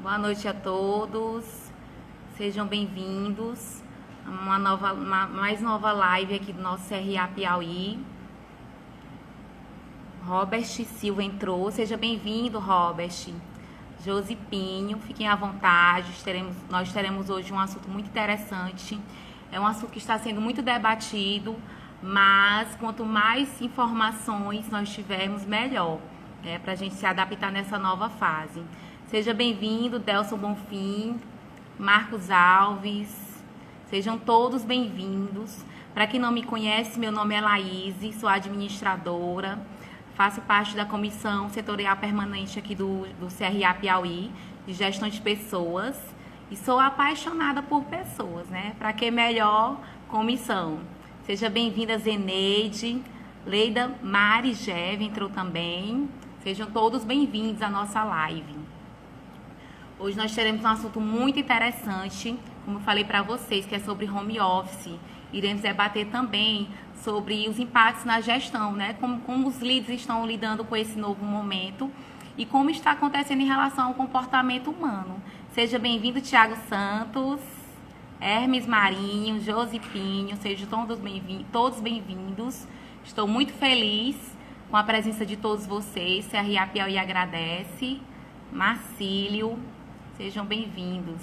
Boa noite a todos, sejam bem-vindos a mais nova live aqui do nosso CRA Piauí. Robert Silva entrou, seja bem-vindo, Robert. Josi Pinho, fiquem à vontade, nós teremos hoje um assunto muito interessante. É um assunto que está sendo muito debatido, mas quanto mais informações nós tivermos, melhor, para a gente se adaptar nessa nova fase. Seja bem-vindo, Delson Bonfim, Marcos Alves, sejam todos bem-vindos. Para quem não me conhece, meu nome é Laís, sou administradora, faço parte da comissão setorial permanente aqui do CRA Piauí, de gestão de pessoas, e sou apaixonada por pessoas, né? Para que melhor comissão. Seja bem-vinda, Zeneide, Leida Marigev entrou também. Sejam todos bem-vindos à nossa live. Hoje nós teremos um assunto muito interessante, como eu falei para vocês, que é sobre home office. Iremos debater também sobre os impactos na gestão, né? Como os líderes estão lidando com esse novo momento e como está acontecendo em relação ao comportamento humano. Seja bem-vindo, Tiago Santos, Hermes Marinho, Josi Pinho, sejam todos bem-vindos. Estou muito feliz com a presença de todos vocês. CRA Piauí agradece. Marcílio, sejam bem-vindos.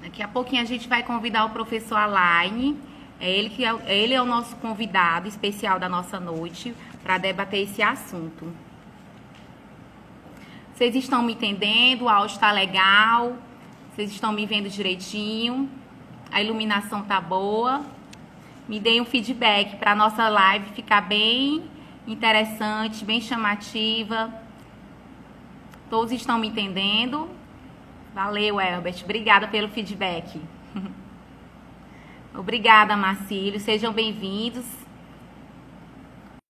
Daqui a pouquinho a gente vai convidar o professor Alain. Ele é o nosso convidado especial da nossa noite para debater esse assunto. Vocês estão me entendendo? O áudio está legal? Vocês estão me vendo direitinho? A iluminação tá boa? Me deem um feedback para a nossa live ficar bem interessante, bem chamativa. Todos estão me entendendo? Valeu, Herbert. Obrigada pelo feedback. Obrigada, Marcílio. Sejam bem-vindos.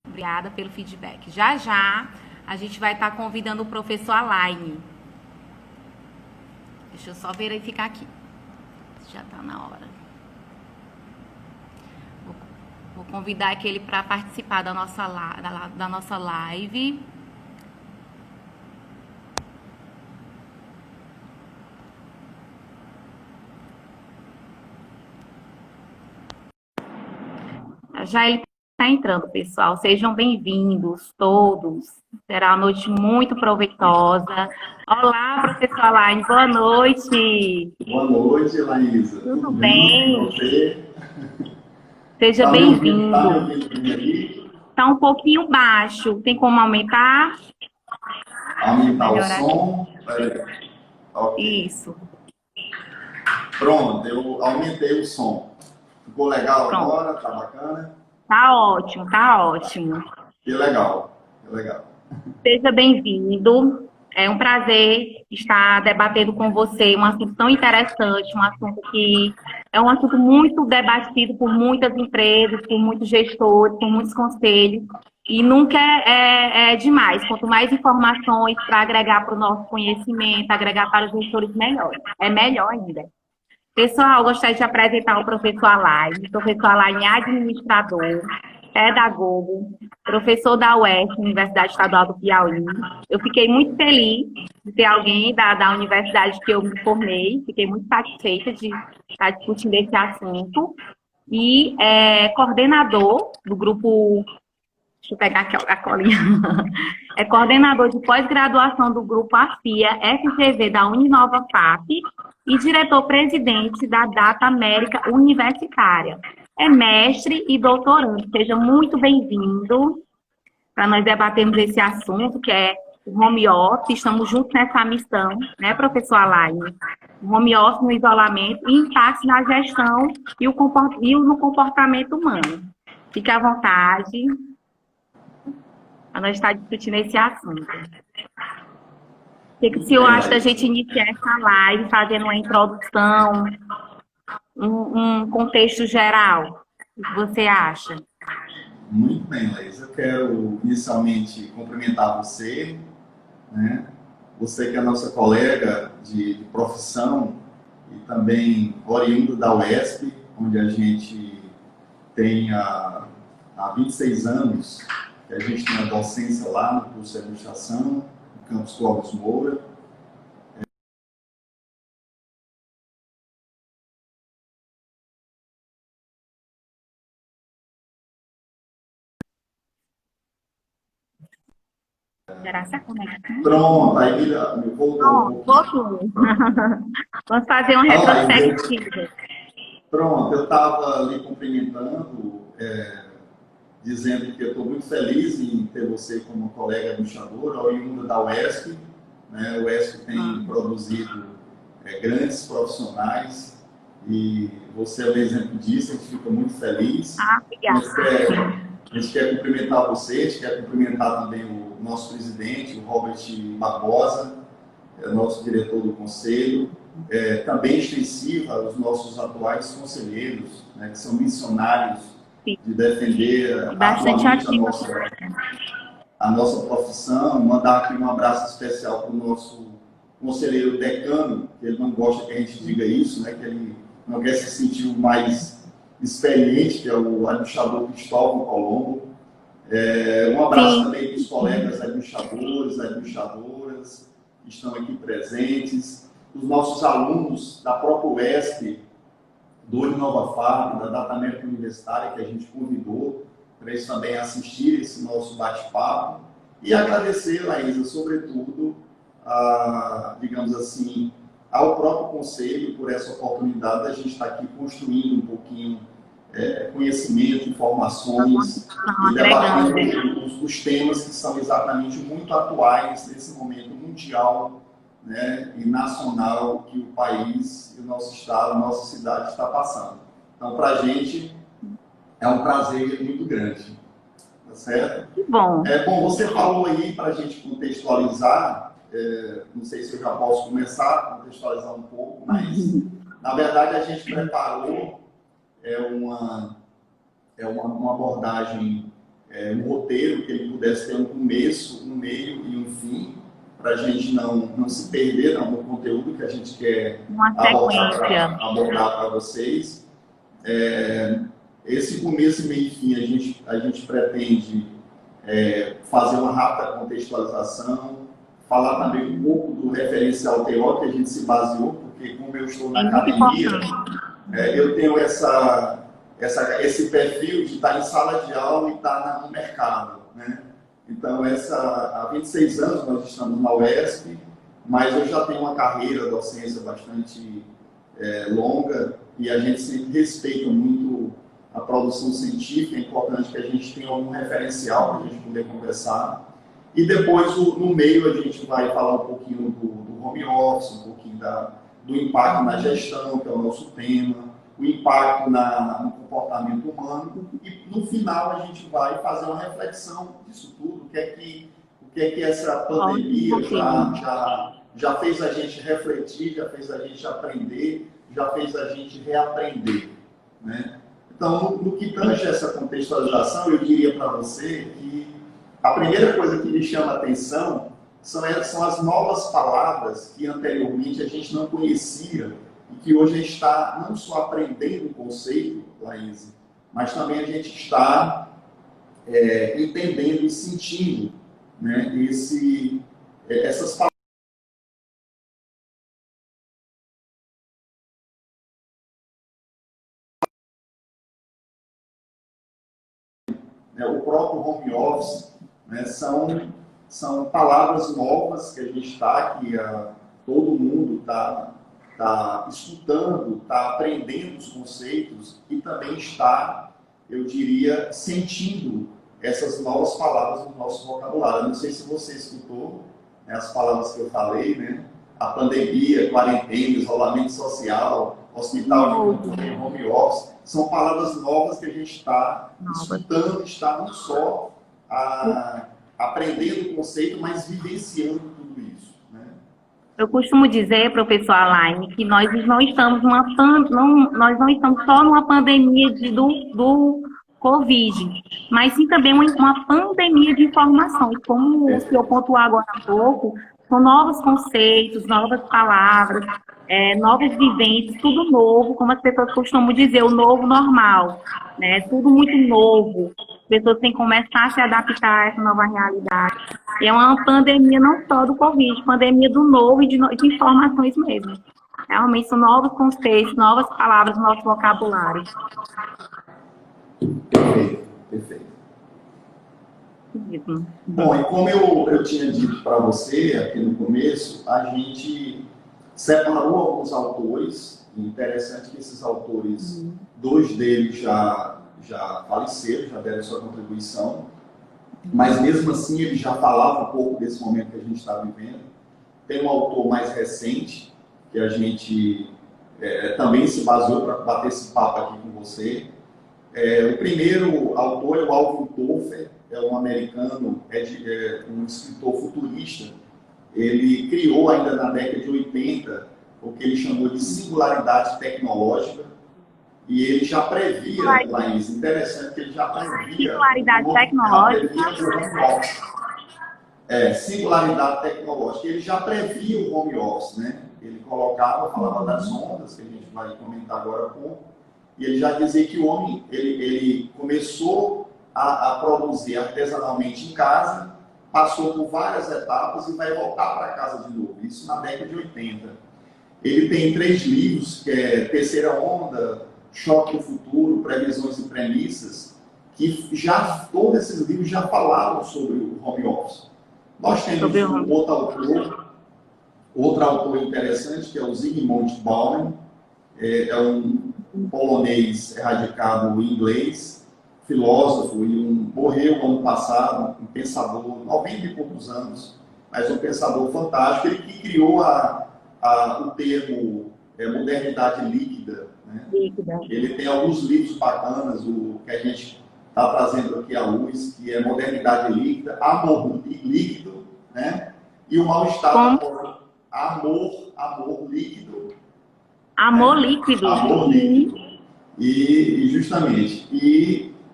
Obrigada pelo feedback. Já já a gente vai estar convidando o professor Alain. Deixa eu só verificar aqui. Já está na hora. Vou convidar aquele para participar da nossa live. Já ele está entrando, pessoal. Sejam bem-vindos todos. Será uma noite muito proveitosa. Olá, professor Alain. Boa noite. Boa noite, Laísa. Tudo bem? Você? Seja bem-vindo. Tá me ouvindo aqui? Está um pouquinho baixo. Tem como aumentar? Aumentar o som? Okay. Isso. Pronto, eu aumentei o som. Ficou legal? Pronto. Agora? Tá bacana? Tá ótimo, tá ótimo. Que legal, que legal. Seja bem-vindo. É um prazer estar debatendo com você um assunto tão interessante, um assunto que é um assunto muito debatido por muitas empresas, por muitos gestores, por muitos conselhos, e nunca é demais. Quanto mais informações para agregar para o nosso conhecimento, agregar para os gestores, melhor. É melhor ainda. Pessoal, gostaria de apresentar o professor Alain. O professor Alain é administrador, pedagogo, professor da UES, Universidade Estadual do Piauí. Eu fiquei muito feliz de ter alguém da universidade que eu me formei, fiquei muito satisfeita de estar discutindo esse assunto. E é coordenador do grupo... Deixa eu pegar aqui a colinha. É coordenador de pós-graduação do grupo AFIA FGV da Uninova FAP e diretor-presidente da Data América Universitária. É mestre e doutorando. Seja muito bem-vindo para nós debatermos esse assunto, que é o home office. Estamos juntos nessa missão, né, professor Alain? O home office no isolamento e impactos na gestão e no comportamento humano. Fique à vontade. Nós estamos discutindo esse assunto. O que o senhor acha da gente iniciar essa live fazendo uma introdução, um contexto geral? O que você acha? Muito bem, Laís. Eu quero inicialmente cumprimentar você, né? Você que é nossa colega de profissão e também oriundo da UESP, onde a gente tem há 26 anos que a gente tem a docência lá no curso de administração, no campus Clóvis Moura. Será essa conexão? Pronto, aí me voltou um pouquinho. Voltou. Vamos fazer uma retrospectiva. Pronto, eu estava lhe cumprimentando, dizendo que eu estou muito feliz em ter você como colega administradora, oriunda da UESP. Né? A UESP tem produzido grandes profissionais e você é um exemplo disso, a gente fica muito feliz. Obrigada. A gente quer cumprimentar você, a gente quer cumprimentar também o nosso presidente, o Robert Barbosa, nosso diretor do conselho, também extensiva aos nossos atuais conselheiros, né, que são missionários de defender a nossa profissão. Mandar aqui um abraço especial para o nosso conselheiro decano, que ele não gosta que a gente diga isso, né, que ele não quer se sentir o mais experiente, que é o administrador Cristóvão Colombo. Um abraço também para os colegas administradores, administradoras que estão aqui presentes, os nossos alunos da própria UESP, do Inova Farm, da Data América Universitária, que a gente convidou para eles também assistirem esse nosso bate-papo. E agradecer, Laísa, sobretudo, digamos assim, ao próprio Conselho por essa oportunidade da gente estar aqui construindo um pouquinho conhecimento, informações e debatendo os temas que são exatamente muito atuais nesse momento mundial, né, e nacional que o país, o nosso estado, a nossa cidade está passando. Então, para a gente, é um prazer muito grande. Tá certo? Que bom. Bom, você falou aí, para a gente contextualizar, não sei se eu já posso começar a contextualizar um pouco, mas, na verdade, a gente preparou uma abordagem, um roteiro que ele pudesse ter um começo, um meio e um fim, para a gente não se perder no conteúdo que a gente quer abordar para vocês. Esse começo, meio e fim, a gente pretende fazer uma rápida contextualização, falar também um pouco do referencial teórico que a gente se baseou, porque como eu estou na academia, eu tenho esse perfil de estar em sala de aula e estar no mercado, né? Então, há 26 anos nós estamos na UESP, mas eu já tenho uma carreira docência bastante longa e a gente sempre respeita muito a produção científica. É importante que a gente tenha algum referencial para a gente poder conversar. E depois, no meio, a gente vai falar um pouquinho do home office, um pouquinho do impacto na gestão, que é o nosso tema, o impacto no comportamento humano, e no final a gente vai fazer uma reflexão disso tudo, o que é que essa pandemia já fez a gente refletir, já fez a gente aprender, já fez a gente reaprender, né? Então, no que tange essa contextualização, eu diria para você que a primeira coisa que me chama a atenção são as novas palavras que anteriormente a gente não conhecia e que hoje a gente está não só aprendendo o conceito, Laís, mas também a gente está entendendo e sentindo, né, essas palavras. O próprio home office, né, são palavras novas que a gente está, que todo mundo está escutando, está aprendendo os conceitos e também está, eu diria, sentindo essas novas palavras no nosso vocabulário. Eu não sei se você escutou, né, as palavras que eu falei, né? A pandemia, quarentena, isolamento social, hospital de home office, são palavras novas que a gente está escutando, está não só aprendendo o conceito, mas vivenciando tudo isso, né? Eu costumo dizer, professor Alain, que nós não estamos nós não estamos só numa pandemia do Covid, mas sim também uma pandemia de informação. E como o senhor pontuou agora há pouco, são novos conceitos, novas palavras, novas vivências, tudo novo, como as pessoas costumam dizer, o novo normal, né? Tudo muito novo. As pessoas têm que começar a se adaptar a essa nova realidade. E é uma pandemia não só do Covid, pandemia do novo e de informações mesmo. Realmente são novos conceitos, novas palavras no nosso vocabulário. Perfeito, perfeito. Bom, e como eu tinha dito para você aqui no começo, a gente separou alguns autores. Interessante que esses autores, dois deles já faleceram, já deram sua contribuição, mas mesmo assim ele já falava um pouco desse momento que a gente está vivendo. Tem um autor mais recente, que a gente também se baseou para bater esse papo aqui com você. O primeiro autor é o Alvin Toffler, é um americano, um escritor futurista. Ele criou ainda na década de 80 o que ele chamou de singularidade tecnológica, e ele já previa, Laís, interessante que ele já previa... Singularidade tecnológica? Singularidade tecnológica. Ele já previa o home office, né? Ele falava das ondas, que a gente vai comentar agora há pouco, e ele já dizia que o homem, ele começou a produzir artesanalmente em casa, passou por várias etapas e vai voltar para casa de novo. Isso na década de 80. Ele tem 3 livros, que é Terceira Onda, Choque do Futuro, Previsões e Premissas, que todos esses livros já falavam sobre o home office. Nós temos outro autor interessante, que é o Zygmunt Bauman, é um polonês radicado em inglês, filósofo, e morreu ano passado, um pensador, 90 e poucos anos, mas um pensador fantástico, ele que criou o termo modernidade líquida, né? Ele tem alguns livros bacanas, o que a gente está trazendo aqui à luz, que é Modernidade Líquida, Amor Líquido, né? E o Mal-Estar, Amor Líquido. Amor líquido. Amor líquido. E justamente.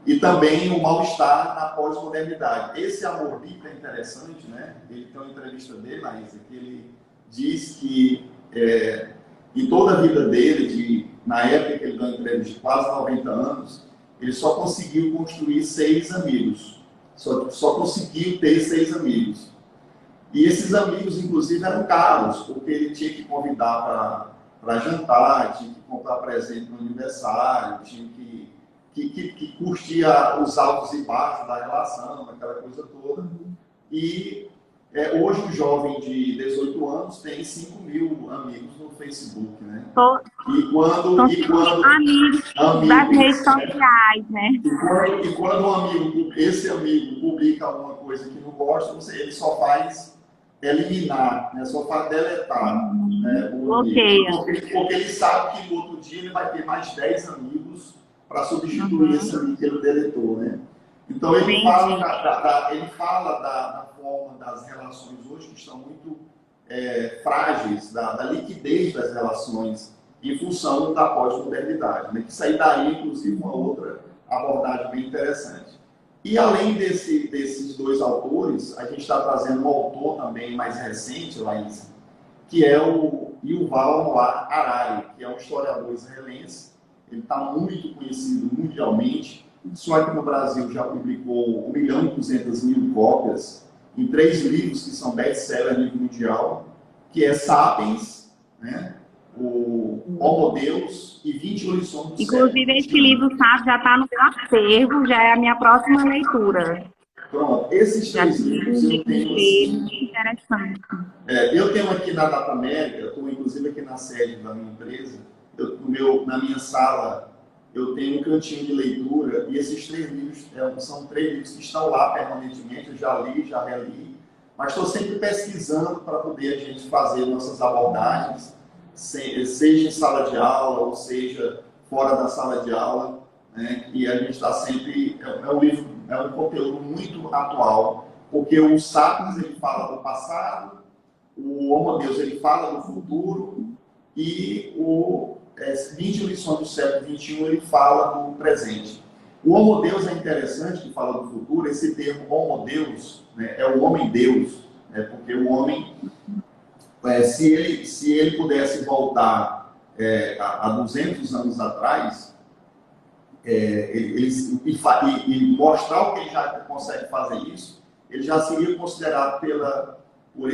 E também o mal-estar na pós-modernidade. Esse amor líquido é interessante, né? Ele tem uma entrevista dele, Laís, que ele diz que em toda a vida dele, na época que ele deu uma entrevista de quase 90 anos, ele só conseguiu construir 6 amigos. Só conseguiu ter 6 amigos. E esses amigos, inclusive, eram caros, porque ele tinha que convidar para jantar, tinha que comprar presente no aniversário, tinha que curtir os altos e baixos da relação, aquela coisa toda. E hoje um jovem de 18 anos tem 5 mil amigos no Facebook, né? E quando amigos das redes sociais, né? E quando esse amigo publica alguma coisa que não gosta, ele só faz eliminar, né? Só faz deletar, né? Porque ele sabe que no outro dia ele vai ter mais 10 amigos para substituir esse amigo que ele deletou, né? Então ele fala da forma das relações hoje que estão muito frágeis, da liquidez das relações em função da pós-modernidade, né? Que isso aí daí, inclusive, uma outra abordagem bem interessante. E além desses 2 autores, a gente está trazendo um autor também mais recente, Laís, que é o Yuval Noah Harari, que é um historiador israelense. Ele está muito conhecido mundialmente. Só aqui no Brasil já publicou 1.200.000 cópias em 3 livros que são best-seller a nível mundial, que é Sapiens, né? O Homo Deus e 21 lições do século. Inclusive, esse livro já está no meu acervo, já é a minha próxima leitura. Pronto, esses 3 livros eu tenho assim, interessante. Eu tenho aqui na Data América, estou inclusive aqui na sede da minha empresa, na minha sala, eu tenho um cantinho de leitura, e esses 3 livros são 3 livros que estão lá permanentemente, eu já li, já reli, mas estou sempre pesquisando para poder a gente fazer nossas abordagens, seja em sala de aula, ou seja fora da sala de aula, né? E a gente está sempre... É um conteúdo muito atual, porque o Sapiens, ele fala do passado, o Homo Deus, ele fala do futuro, e o 20 lições do século XXI, ele fala do presente. O Homo Deus é interessante, que fala do futuro. Esse termo Homo Deus, né, é o homem-deus, né, porque o homem, se ele pudesse voltar há 200 anos atrás, e mostrar o que ele já consegue fazer isso, ele já seria considerado por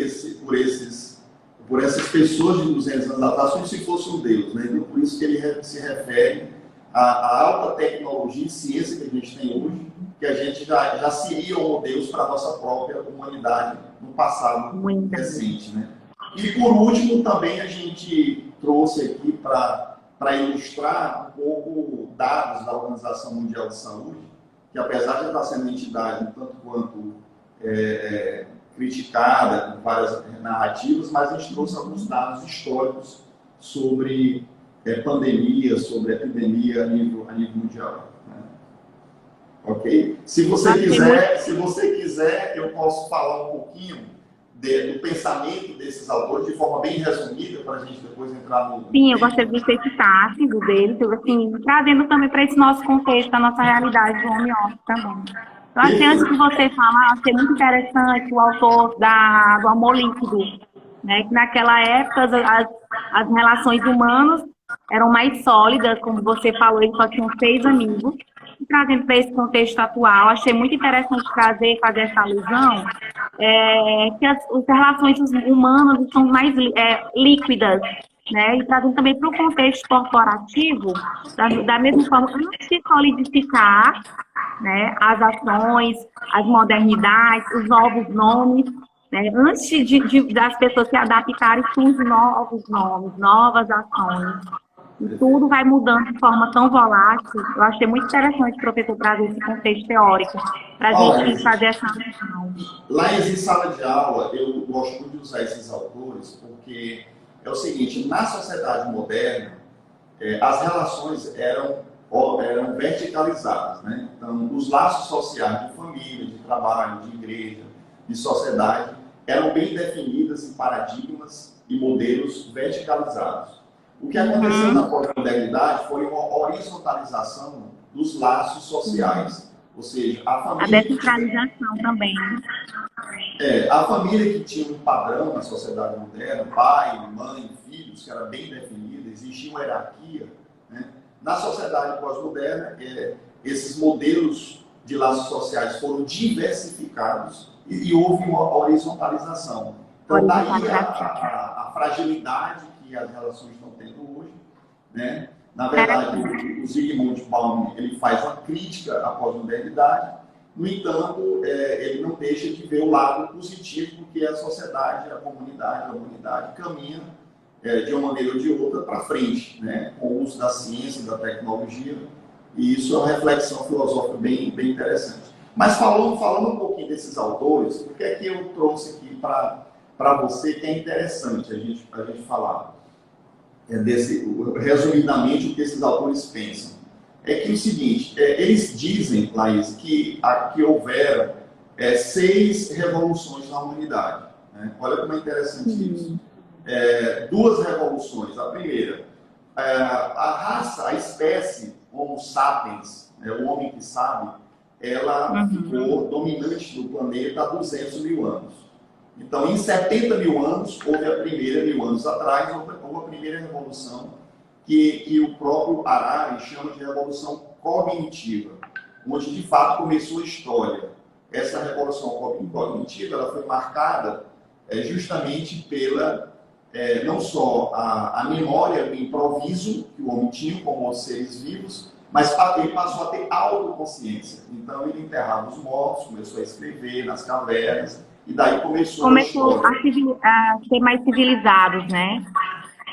essas pessoas de 200 anos atrás como se fosse um Deus, né? Então, por isso que ele se refere à alta tecnologia e ciência que a gente tem hoje, que a gente já seria um Deus para a nossa própria humanidade no passado recente, né? E por último, também a gente trouxe aqui para ilustrar um pouco dados da Organização Mundial de Saúde, que apesar de estar sendo uma entidade um tanto quanto criticada com várias narrativas, mas a gente trouxe alguns dados históricos sobre pandemia, sobre epidemia a nível mundial. Né? Ok? Se você quiser, eu posso falar um pouquinho do pensamento desses autores de forma bem resumida para a gente depois entrar no... Sim, eu gostaria que você citasse do deles, assim, trazendo também para esse nosso contexto, a nossa realidade do home office também. Eu achei, antes de você falar, achei muito interessante o autor do Amor Líquido, né? Que naquela época as relações humanas eram mais sólidas, como você falou, eles só tinham 6 amigos. E trazendo para esse contexto atual, achei muito interessante fazer essa alusão, que as relações humanas são mais líquidas, né? E trazendo também para o contexto corporativo, da mesma forma, antes de solidificar, né, as ações, as modernidades, os novos nomes, né? Antes das pessoas se adaptarem, surgem novos nomes, novas ações. E tudo vai mudando de forma tão volátil. Eu achei muito interessante, professor, trazer esse contexto teórico para a gente fazer essa alusão. Lá em sala de aula, eu gosto muito de usar esses autores, porque é o seguinte, na sociedade moderna, as relações eram verticalizadas, né? Então, os laços sociais de família, de trabalho, de igreja, de sociedade, eram bem definidas em paradigmas e modelos verticalizados. O que aconteceu na pós-modernidade foi uma horizontalização dos laços sociais, ou seja, a família... A descentralização também. A família que tinha um padrão na sociedade moderna, pai, mãe, filhos, que era bem definida, existia uma hierarquia, né? Na sociedade pós-moderna, esses modelos de laços sociais foram diversificados e houve uma horizontalização. Então, daí a fragilidade que as relações estão tendo hoje, né? Na verdade, o Zygmunt Bauman, ele faz uma crítica à pós-modernidade, no entanto, ele não deixa de ver o lado positivo que a sociedade, a comunidade, a humanidade caminha de uma maneira ou de outra para frente, né? Com o uso da ciência, da tecnologia, e isso é uma reflexão filosófica bem interessante. Mas falando um pouquinho desses autores, o que é que eu trouxe aqui para você que é interessante a gente falar? Resumidamente, o que esses autores pensam. É que o seguinte, eles dizem, Laís, que houveram 6 revoluções na humanidade. Né? Olha como é interessante isso. 2 revoluções. A primeira, a raça, a espécie Homo sapiens, o homem que sabe, ela ficou dominante no planeta há 200 mil anos. Então, em 70 mil anos, houve a primeira, 1000 anos atrás, houve a primeira revolução, que o próprio Harari chama de revolução cognitiva, onde, de fato, começou a história. Essa revolução cognitiva ela foi marcada justamente pela, não só a memória, o improviso que o homem tinha como os seres vivos, mas ele passou a ter autoconsciência. Então, ele enterrava os mortos, começou a escrever nas cavernas, e daí começou a ser mais civilizados, né?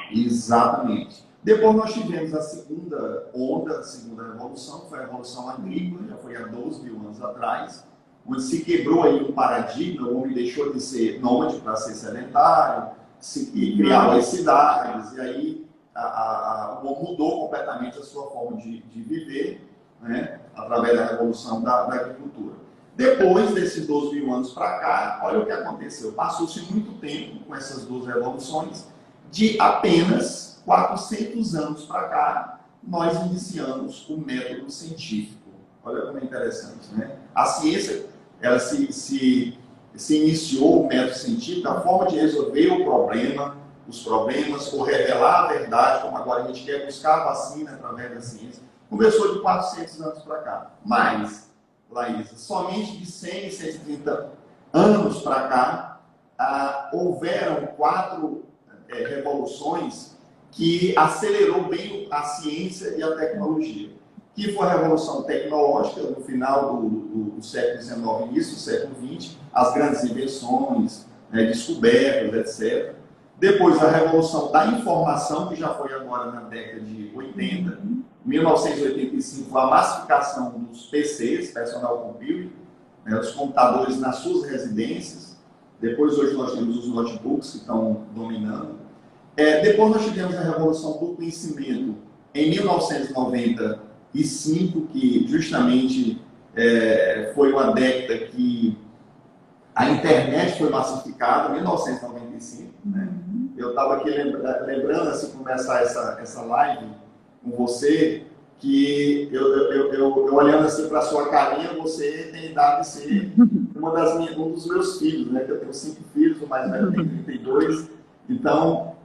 Exatamente. Depois nós tivemos a segunda onda, a segunda revolução, que foi a Revolução Agrícola, já foi há 12 mil anos atrás, onde se quebrou aí um paradigma, o homem deixou de ser nômade para ser sedentário, e criava as cidades, e aí o homem mudou completamente a sua forma de viver, né, através da revolução da agricultura. Depois desses 12 mil anos para cá, olha o que aconteceu. Passou-se muito tempo com essas 2 revoluções, de apenas 400 anos para cá, nós iniciamos o método científico. Olha como é interessante, né? A ciência, ela se iniciou o método científico, a forma de resolver os problemas, ou revelar a verdade, como agora a gente quer buscar a vacina através da ciência, começou de 400 anos para cá. Mas, Laís, somente de 100 a 130 anos para cá, houveram 4 revoluções que acelerou bem a ciência e a tecnologia. Que foi a revolução tecnológica no final do século XIX, início do século XX, as grandes invenções, descobertas, etc. Depois a revolução da informação, que já foi agora na década de 80, 1985, a massificação dos PCs, Personal Computing, os computadores nas suas residências. Depois, hoje, nós temos os notebooks que estão dominando. Depois nós tivemos a revolução do conhecimento em 1995, que justamente foi uma década que a internet foi massificada, 1995. Né? Eu estava aqui lembrando, assim, começar essa live com você, que eu olhando assim para a sua carinha, você tem idade de ser um dos meus filhos, né? Que eu tenho 5 filhos, o mais velho tem 32. Então,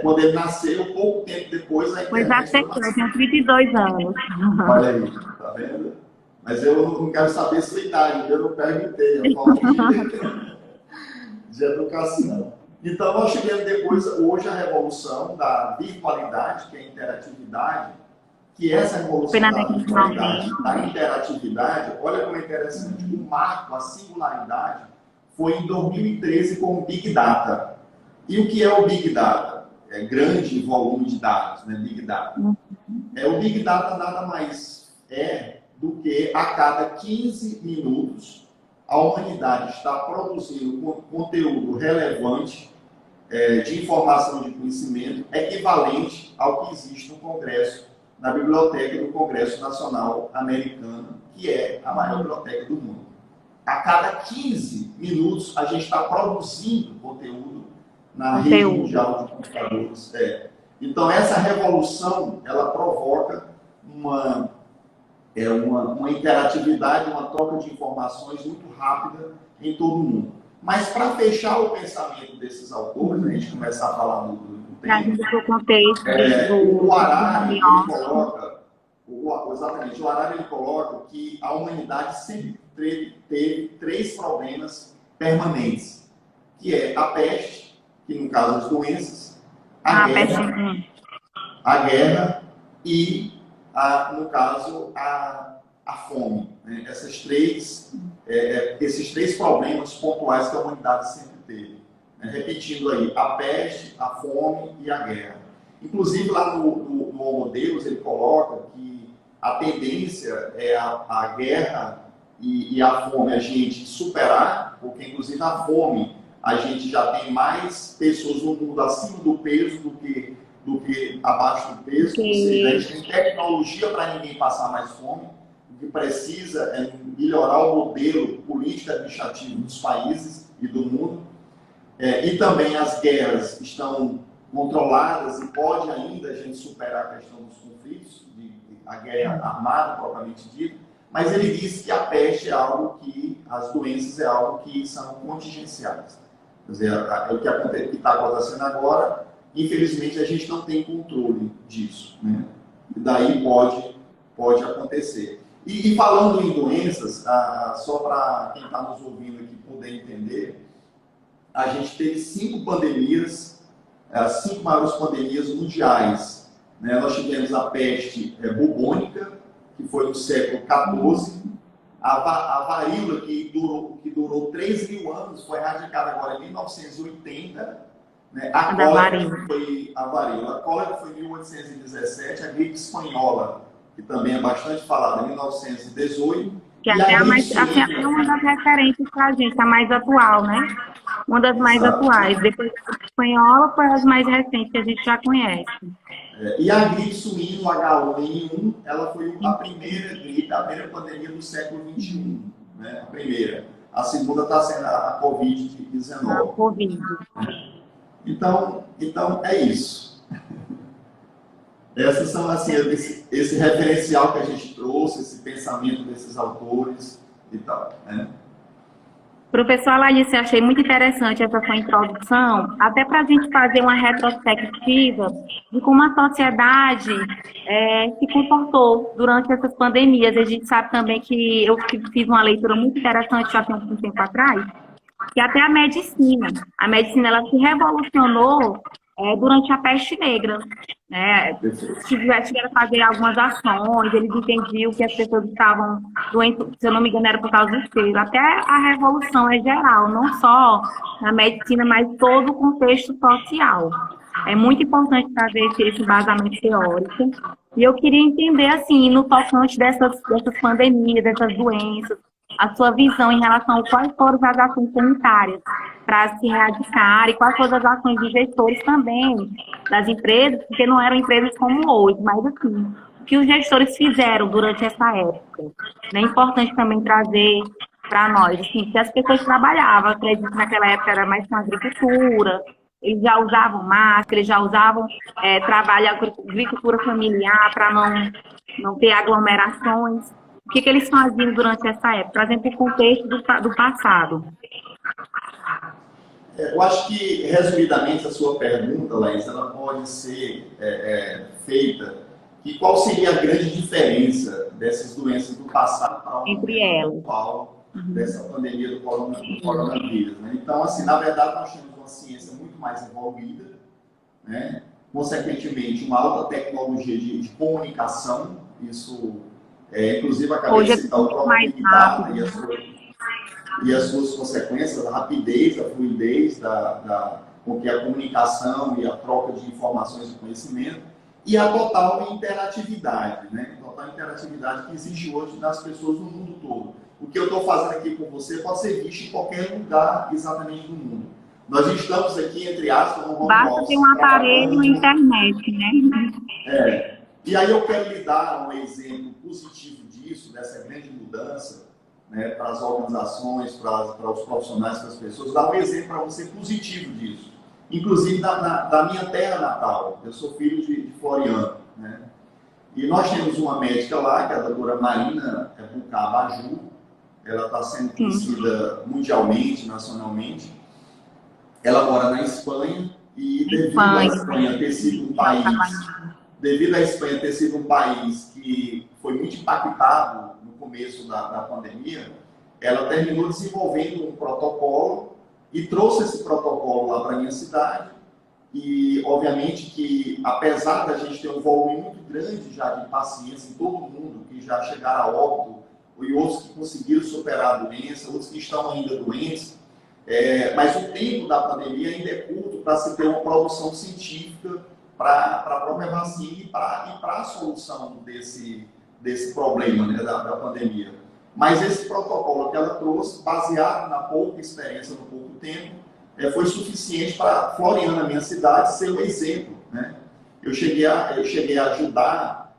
quando ele nasceu, pouco tempo depois, a internet... Pois eu tenho 32 anos. Olha aí, tá vendo? Mas eu não quero saber sua idade, eu não perguntei, eu falo de educação. Então, nós tivemos depois, hoje, a revolução da virtualidade, que é a interatividade, que essa revolução da virtualidade, da interatividade, olha como é interessante, o marco, a singularidade, foi em 2013 com o Big Data. E o que é o Big Data? É grande volume de dados, né? Big Data. O Big Data nada mais do que a cada 15 minutos a humanidade está produzindo conteúdo relevante de informação de conhecimento equivalente ao que existe no Congresso, na biblioteca do Congresso Nacional Americano, que é a maior biblioteca do mundo. A cada 15 minutos a gente está produzindo conteúdo na rede mundial de computadores. Então essa revolução, ela provoca uma interatividade, uma troca de informações muito rápida em todo o mundo. Mas para fechar o pensamento desses autores, a gente começar a falar do tempo, o Harari ele coloca que a humanidade sempre teve 3 problemas permanentes, que é a peste, que no caso as doenças, a guerra e no caso, a fome. Né? Esses 3 problemas pontuais que a humanidade sempre teve. Né? Repetindo aí, a peste, a fome e a guerra. Inclusive, lá no Homo Deus, ele coloca que a tendência é a guerra e a fome a gente superar, porque, inclusive, a fome, a gente já tem mais pessoas no mundo acima do peso do que abaixo do peso, ou seja, a gente tem tecnologia para ninguém passar mais fome. O que precisa é melhorar o modelo político e administrativo dos países e do mundo. E também as guerras estão controladas e pode ainda a gente superar a questão dos conflitos, a guerra armada, propriamente dita, mas ele diz que a peste é algo que, as doenças é algo que são contingenciais. Quer dizer, o que está acontecendo agora, infelizmente, a gente não tem controle disso, né? E daí pode acontecer. E falando em doenças, só para quem está nos ouvindo aqui poder entender, a gente teve 5 pandemias, as 5 maiores pandemias mundiais. Né? Nós tivemos a peste bubônica, que foi no século XIV, a varíola, que durou 3.000 anos, foi erradicada agora em 1980, né? A cólera foi a varíola. A cólera foi em 1817, a gripe espanhola, que também é bastante falada, em 1918. Que até é uma das referências para a gente, a mais atual, né? Uma das mais atuais. Depois da gripe espanhola, foi as mais recentes que a gente já conhece. E a gripe suína, o H1N1, ela foi a primeira gripe, a primeira pandemia do século XXI. Né? A primeira. A segunda está sendo a Covid-19. A Covid. Então é isso. Essas são, assim, esse referencial que a gente trouxe, esse pensamento desses autores e tal, né? Professor Alaíse, eu achei muito interessante essa sua introdução, até para a gente fazer uma retrospectiva de como a sociedade se comportou durante essas pandemias. A gente sabe também que eu fiz uma leitura muito interessante já tem um tempo atrás, que até a medicina ela se revolucionou durante a peste negra, né? Tiveram que fazer algumas ações, eles entendiam que as pessoas estavam doentes, se eu não me engano, era por causa do cheiro. Até a revolução é geral, não só na medicina, mas todo o contexto social. É muito importante trazer esse embasamento teórico. E eu queria entender, assim, no tocante dessas pandemias, dessas doenças, a sua visão em relação a quais foram as ações sanitárias para se erradicar e quais foram as ações dos gestores também, das empresas, porque não eram empresas como hoje, mas assim, o que os gestores fizeram durante essa época. É importante também trazer para nós, assim, que as pessoas trabalhavam, acredito que naquela época era mais com agricultura, eles já usavam máscara, eles já usavam trabalho agricultura familiar para não ter aglomerações. O que eles faziam durante essa época, trazendo para o contexto do passado? Eu acho que, resumidamente, a sua pergunta, Laís, ela pode ser feita. E qual seria a grande diferença dessas doenças do passado para o momento atual dessa pandemia do coronavírus? Né? Então, assim, na verdade, nós temos uma ciência muito mais evoluída, né? Consequentemente, uma alta tecnologia de comunicação, isso, inclusive, acabei de citar o próprio Big Data e as suas consequências, a rapidez, a fluidez com que a comunicação e a troca de informações e conhecimento, e a total interatividade, né? Total interatividade que existe hoje das pessoas no mundo todo. O que eu estou fazendo aqui com você pode ser visto em qualquer lugar exatamente do mundo. Nós estamos aqui, entre aspas, no home office. Basta ter um aparelho e internet, né? E aí eu quero lhe dar um exemplo positivo disso, dessa grande mudança, né, para as organizações, para os profissionais, para as pessoas. Dar um exemplo para você positivo disso. Inclusive da minha terra natal. Eu sou filho de Floriano, né? E nós temos uma médica lá, que é a doutora Marina Bucabaju. Ela está sendo conhecida mundialmente, nacionalmente. Ela mora na Espanha e devido à Espanha ter sido um país que foi muito impactado no começo da pandemia, ela terminou desenvolvendo um protocolo e trouxe esse protocolo lá para a minha cidade. E, obviamente, que apesar da gente ter um volume muito grande já de pacientes em todo o mundo, que já chegaram a óbito, e outros que conseguiram superar a doença, outros que estão ainda doentes, mas o tempo da pandemia ainda é curto para se ter uma produção científica para a própria vacina e para a solução desse problema, né, da pandemia. Mas esse protocolo que ela trouxe, baseado na pouca experiência, no pouco tempo, foi suficiente para Floriano, a minha cidade, ser um exemplo, né? Eu cheguei a ajudar,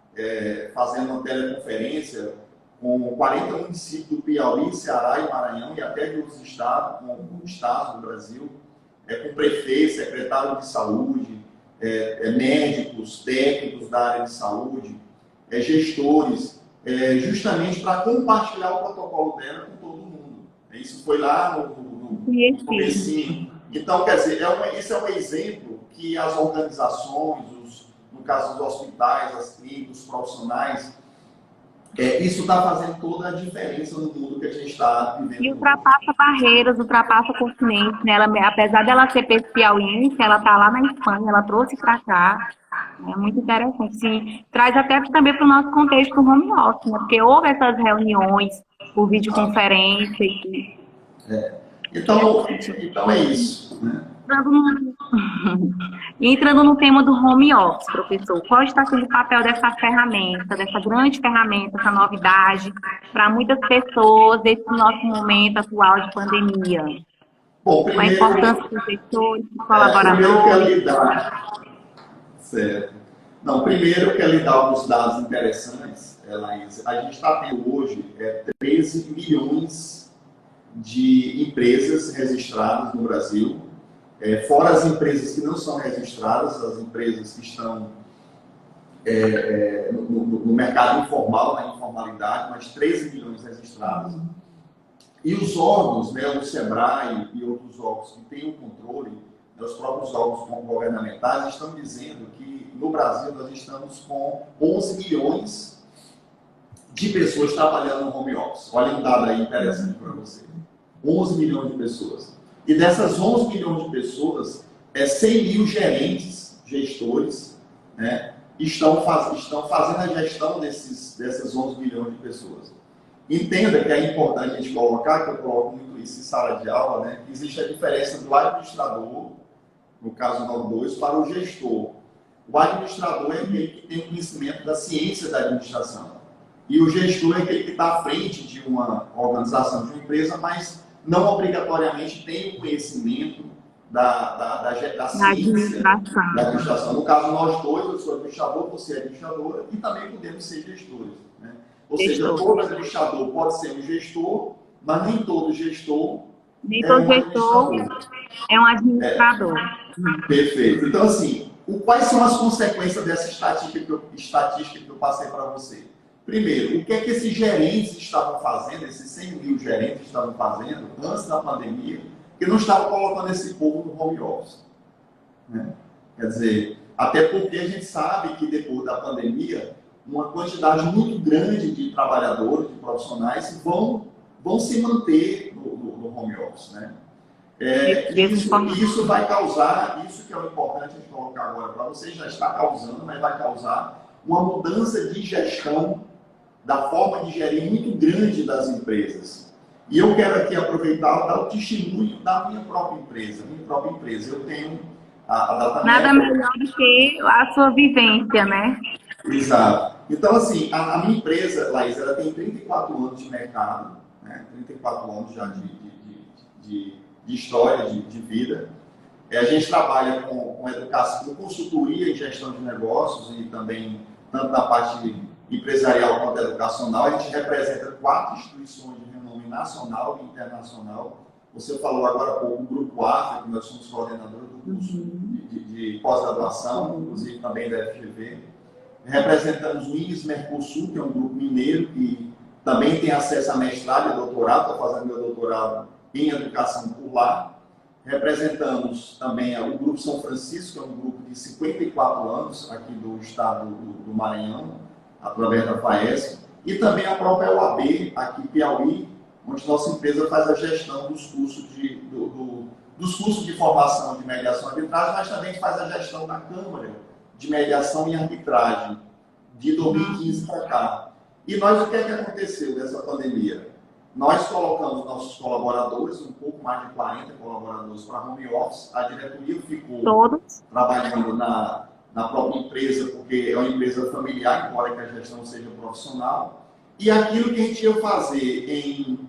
fazendo uma teleconferência com 40 municípios do Piauí, Ceará e Maranhão, e até de outros estados, com estados do Brasil, com prefeito, secretário de saúde, médicos, técnicos da área de saúde, gestores, justamente para compartilhar o protocolo dela com todo mundo. Isso foi lá no comecinho. Então, quer dizer, esse é um exemplo que as organizações, no caso dos hospitais, as clínicas, os profissionais, isso está fazendo toda a diferença no mundo que a gente está vivendo. E ultrapassa barreiras, ultrapassa continentes, né? Apesar dela ser piauiense, ela está lá na Espanha, ela trouxe para cá. É muito interessante. Sim, traz até também para o nosso contexto do home office, né? Porque houve essas reuniões por videoconferência. Então é isso, né? Entrando no tema do home office, professor, qual está sendo o papel dessa ferramenta, dessa grande ferramenta, essa novidade, para muitas pessoas nesse nosso momento atual de pandemia? Bom, primeiro, a importância dos gestores, dos colaboradores. Certo. Não, primeiro eu quero lhe dar alguns dados interessantes, Laís. A gente está tendo hoje 13 milhões de empresas registradas no Brasil, fora as empresas que não são registradas, as empresas que estão no mercado informal, na informalidade, mas 13 milhões registradas. E os órgãos, né, o SEBRAE e outros órgãos que têm o controle, os próprios órgãos governamentais, estão dizendo que no Brasil nós estamos com 11 milhões de pessoas trabalhando no home office. Olha um dado aí interessante para você. 11 milhões de pessoas. E dessas 11 milhões de pessoas, 100 mil gerentes, gestores, né, estão fazendo a gestão dessas 11 milhões de pessoas. Entenda que é importante a gente colocar, que eu coloco muito isso em sala de aula, né, que existe a diferença do administrador, no caso nós dois, para o gestor. O administrador é aquele que tem o conhecimento da ciência da administração. E o gestor é aquele que está à frente de uma organização, de uma empresa, mas não obrigatoriamente tem o conhecimento da ciência da administração. No caso, nós dois, eu sou administrador, você é administradora, e também podemos ser gestores. Né? Ou seja, todo administrador pode ser um gestor, mas nem todo gestor é um administrador. É um administrador. Perfeito. Então, assim, quais são as consequências dessa estatística que eu passei para você? Primeiro, o que é que esses gerentes estavam fazendo, esses 100 mil gerentes estavam fazendo antes da pandemia, que não estavam colocando esse povo no home office? Né? Quer dizer, até porque a gente sabe que depois da pandemia, uma quantidade muito grande de trabalhadores, de profissionais, vão se manter no home office. Né? Isso vai causar, isso que é o importante de colocar agora para você, já está causando, mas vai causar uma mudança de gestão da forma de gerir muito grande das empresas. E eu quero aqui aproveitar e dar o testemunho da minha própria empresa. Eu tenho a DataNet. Nada melhor do que a sua vivência, né? Exato. Então, assim, a minha empresa, Laís, ela tem 34 anos de mercado, né? 34 anos já de história, de vida. A gente trabalha com educação, com consultoria em gestão de negócios e também, tanto na parte empresarial quanto educacional. A gente representa 4 instituições de renome nacional e internacional. Você falou agora há pouco o Grupo AFA, que nós somos coordenadores do curso de pós-graduação, inclusive também da FGV. Representamos o INES Mercosul, que é um grupo mineiro que também tem acesso a mestrado e doutorado. Estou fazendo meu doutorado em educação por lá. Representamos também o Grupo São Francisco, que é um grupo de 54 anos aqui do estado do Maranhão, através da FAESP, e também a própria UAB, aqui em Piauí, onde nossa empresa faz a gestão dos cursos dos cursos de formação de mediação e arbitragem, mas também faz a gestão da Câmara de Mediação e Arbitragem, de 2015 para cá. E nós, o que é que aconteceu nessa pandemia? Nós colocamos nossos colaboradores, um pouco mais de 40 colaboradores para home office. A diretoria ficou trabalhando na própria empresa, porque é uma empresa familiar, embora que a gestão seja profissional. E aquilo que a gente ia fazer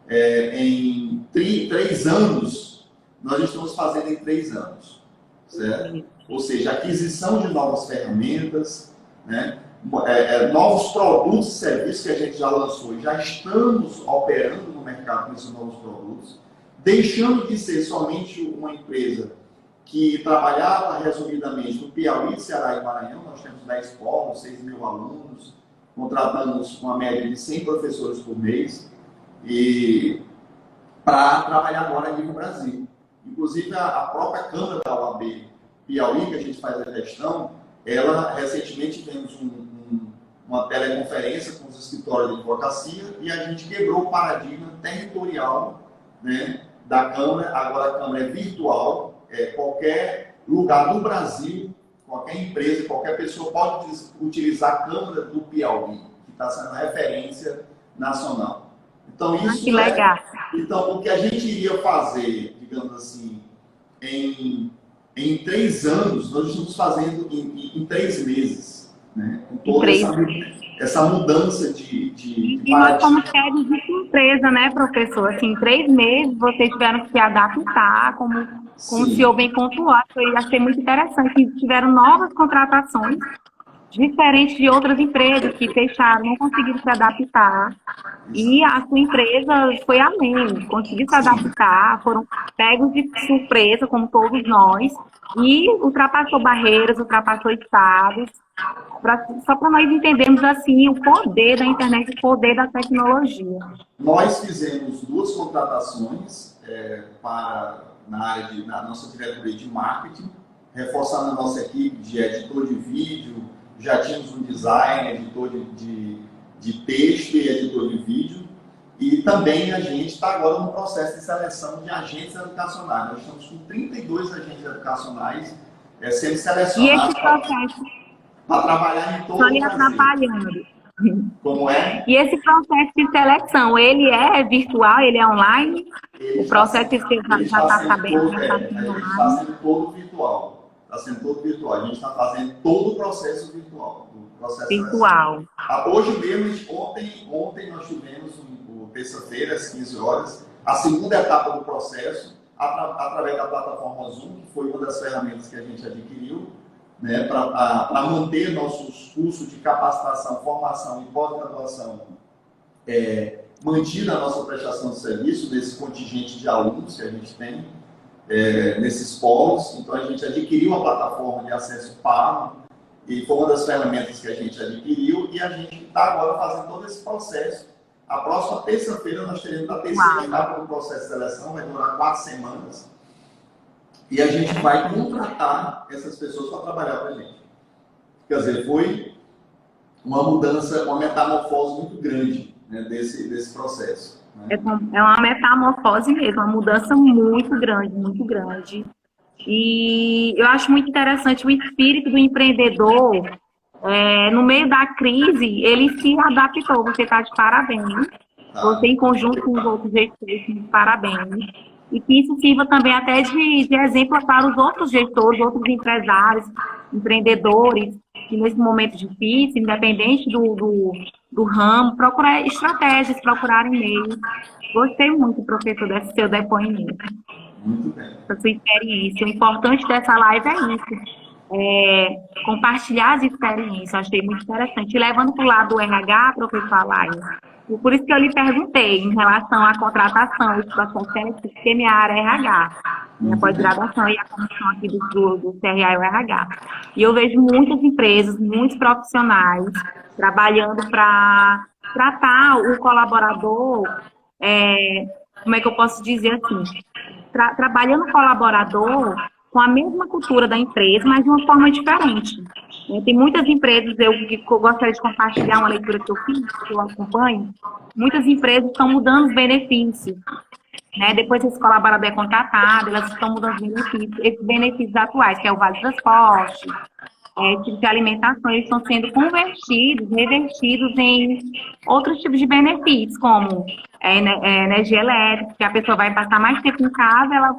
em 3 anos, nós estamos fazendo em 3 anos. Certo? Ou seja, aquisição de novas ferramentas, né? Novos produtos e serviços que a gente já lançou e já estamos operando no mercado com esses novos produtos, deixando de ser somente uma empresa que trabalhava resumidamente no Piauí, Ceará e Maranhão. Nós temos 10 polos, 6 mil alunos, contratamos uma média de 100 professores por mês, e para trabalhar agora aqui no Brasil. Inclusive, a própria Câmara da UAB Piauí, que a gente faz a gestão, ela recentemente tivemos uma teleconferência com os escritórios de advocacia e a gente quebrou o paradigma territorial, né, da Câmara. Agora a Câmara é virtual, qualquer lugar do Brasil, qualquer empresa, qualquer pessoa pode utilizar a Câmara do Piauí, que está sendo referência nacional. Então, isso que legal. Então, o que a gente iria fazer, digamos assim, em 3 anos, nós estamos fazendo em 3 meses. Né? Com toda essa mudança de E nós somos pegos de surpresa, né, professor? Assim, em 3 meses vocês tiveram que se adaptar, como o senhor bem pontuou. Eu achei muito interessante. Tiveram novas contratações, diferentes de outras empresas que fecharam, não conseguiram se adaptar. E a sua empresa foi além, conseguiu se adaptar, foram pegos de surpresa, como todos nós, e ultrapassou barreiras, ultrapassou estados. Só para nós entendermos assim o poder da internet, o poder da tecnologia. Nós fizemos 2 contratações na nossa diretoria de marketing, reforçando a nossa equipe de editor de vídeo. Já tínhamos um design, editor de texto e editor de vídeo. E também a gente está agora no processo de seleção de agentes educacionais. Nós estamos com 32 agentes educacionais sendo E esse selecionados processo para trabalhar em só todo o lhe Brasil. atrapalhando. Como é? E esse processo de seleção, ele é virtual, ele é online? Ele O está processo sendo, que você já ele está está sendo sabendo, todo, já está sendo a gente está online? sendo todo virtual. Está sendo todo virtual. A gente está fazendo todo o processo virtual, o processo de seleção. Virtual. Hoje mesmo, ontem nós tivemos, terça-feira, às 15 horas, a segunda etapa do processo, através da plataforma Zoom, que foi uma das ferramentas que a gente adquiriu, né, para manter nossos cursos de capacitação, formação e pós-graduação mantida a nossa prestação de serviço nesse contingente de alunos que a gente tem, nesses polos. Então, a gente adquiriu a plataforma de acesso pago, e foi uma das ferramentas que a gente adquiriu, e a gente está agora fazendo todo esse processo. A próxima terça-feira nós teremos a terceira etapa do processo de seleção, vai durar 4 semanas, e a gente vai contratar essas pessoas para trabalhar para a gente. Quer dizer, foi uma mudança, uma metamorfose muito grande, né, desse processo. Né? É uma metamorfose mesmo, uma mudança muito grande, muito grande. E eu acho muito interessante o espírito do empreendedor. No meio da crise, ele se adaptou. Você está de parabéns. Você, em conjunto com os outros gestores, de parabéns. E que isso sirva também até de exemplo para os outros gestores, outros empresários, empreendedores, que nesse momento difícil, independente do ramo, procurar estratégias, procurarem meios. Gostei muito, professor, desse seu depoimento. Muito bem. Da sua experiência. O importante dessa live é isso. Compartilhar as experiências. Eu achei muito interessante. E levando para o lado do RH, professor Alain, e por isso que eu lhe perguntei em relação à contratação, os processos seletivos, porque minha área é RH, minha pós-graduação e a comissão aqui do CRA e o RH. E eu vejo muitas empresas, muitos profissionais trabalhando para tratar o colaborador, como é que eu posso dizer assim, trabalhando o colaborador com a mesma cultura da empresa, mas de uma forma diferente. Tem muitas empresas, eu gostaria de compartilhar uma leitura que eu fiz, que eu acompanho, muitas empresas estão mudando os benefícios. Né? Depois que esse colaborador é contratado, elas estão mudando os benefícios. Esses benefícios atuais, que é o Vale Transporte, tipos de alimentação, eles estão sendo convertidos, revertidos em outros tipos de benefícios, como energia elétrica, que a pessoa vai passar mais tempo em casa, ela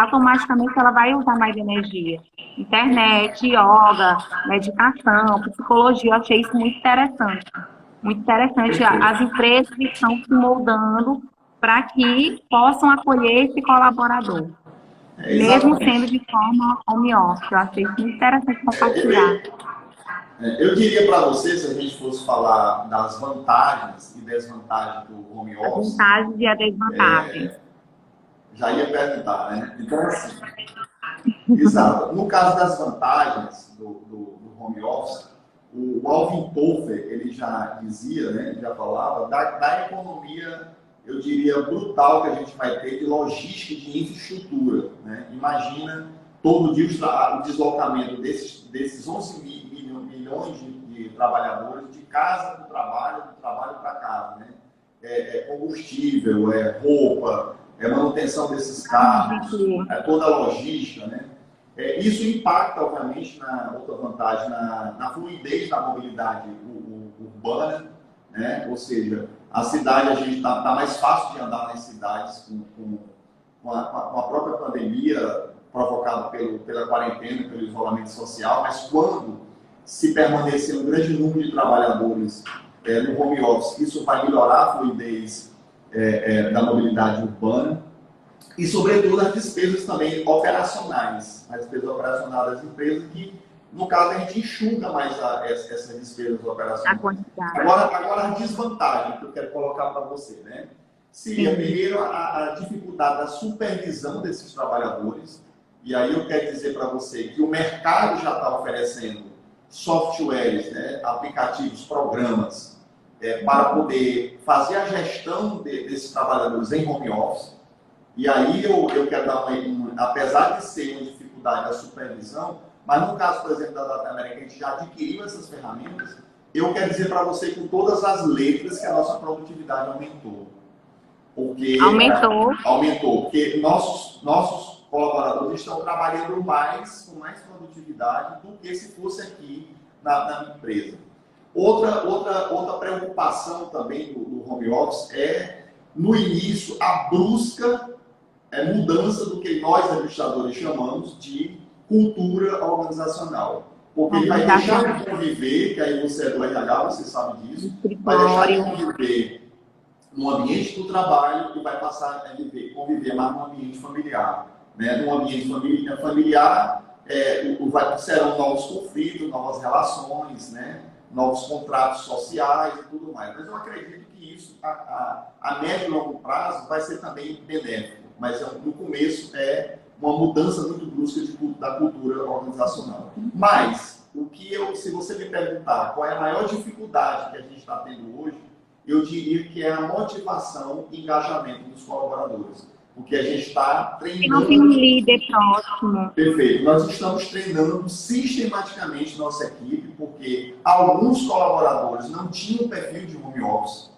automaticamente ela vai usar mais energia. Internet, yoga, meditação, psicologia, eu achei isso muito interessante. Muito interessante. As empresas estão se moldando para que possam acolher esse colaborador. Mesmo sendo de forma home office. Eu achei isso muito interessante compartilhar. Eu diria para você, se a gente fosse falar das vantagens e desvantagens do home office... As vantagens e a desvantagem. Já ia perguntar, né? Então, assim... Exato. No caso das vantagens do home office, o Alvin Toffler, ele já dizia, né, já falava da economia, eu diria, brutal que a gente vai ter de logística e de infraestrutura. Né? Imagina todo dia o deslocamento desses 11 milhões de trabalhadores de casa para o trabalho, do trabalho para casa. Né? Combustível, roupa, manutenção desses carros, toda a logística. Né? Isso impacta, obviamente, outra vantagem, na fluidez da mobilidade urbana, né? Ou seja, a cidade, a gente está mais fácil de andar nas cidades com a própria pandemia provocada pela quarentena, pelo isolamento social, mas quando se permanecer um grande número de trabalhadores no home office, isso vai melhorar a fluidez da mobilidade urbana. E, sobretudo, as despesas também operacionais. As despesas operacionais das empresas que, no caso, a gente enxuga mais essas despesas operacionais. Agora, a desvantagem que eu quero colocar para você, né? Seria, primeiro, a dificuldade da supervisão desses trabalhadores. E aí eu quero dizer para você que o mercado já está oferecendo softwares, né, aplicativos, programas, para poder fazer a gestão desses trabalhadores em home office. E aí eu quero dar apesar de ser uma dificuldade da supervisão, mas no caso, por exemplo, da Data América, a gente já adquiriu essas ferramentas eu quero dizer para você com todas as letras que a nossa produtividade aumentou. Porque aumentou, porque nossos colaboradores estão trabalhando com mais produtividade do que se fosse aqui na empresa. Outra preocupação também do home office é, no início, a brusca mudança do que nós, administradores, chamamos de cultura organizacional. Porque ele vai deixar de conviver, que aí você é do RH, você sabe disso, vai deixar de conviver no ambiente do trabalho e vai passar a conviver mais no ambiente familiar. Né? No ambiente familiar, serão novos conflitos, novas relações, né? Novos contratos sociais e tudo mais. Mas eu acredito que isso, a médio e longo prazo, vai ser também benéfico. Mas no começo é uma mudança muito brusca da cultura organizacional. Mas, se você me perguntar qual é a maior dificuldade que a gente está tendo hoje, eu diria que é a motivação e engajamento dos colaboradores. Porque a gente está treinando... Não tem um líder próximo. Perfeito. Nós estamos treinando sistematicamente nossa equipe, porque alguns colaboradores não tinham perfil de home office,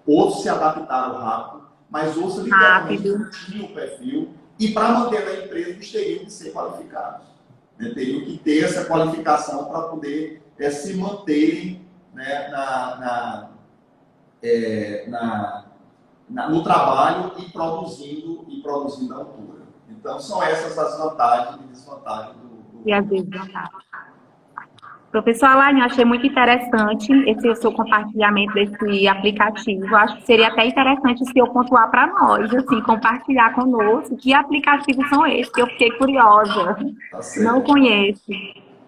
outros se adaptaram rápido, mas outros literalmente não tinham perfil, e para manter a empresa eles teriam que ser qualificados. Né? Teriam que ter essa qualificação para poder se manterem, né, no trabalho e produzindo à altura. Então, são essas as vantagens e desvantagens E as desvantagens. Professor Alain, eu achei muito interessante esse seu compartilhamento desse aplicativo. Eu acho que seria até interessante se eu pontuar para nós, assim, compartilhar conosco que aplicativos são esses, que eu fiquei curiosa. Tá certo. Não conheço.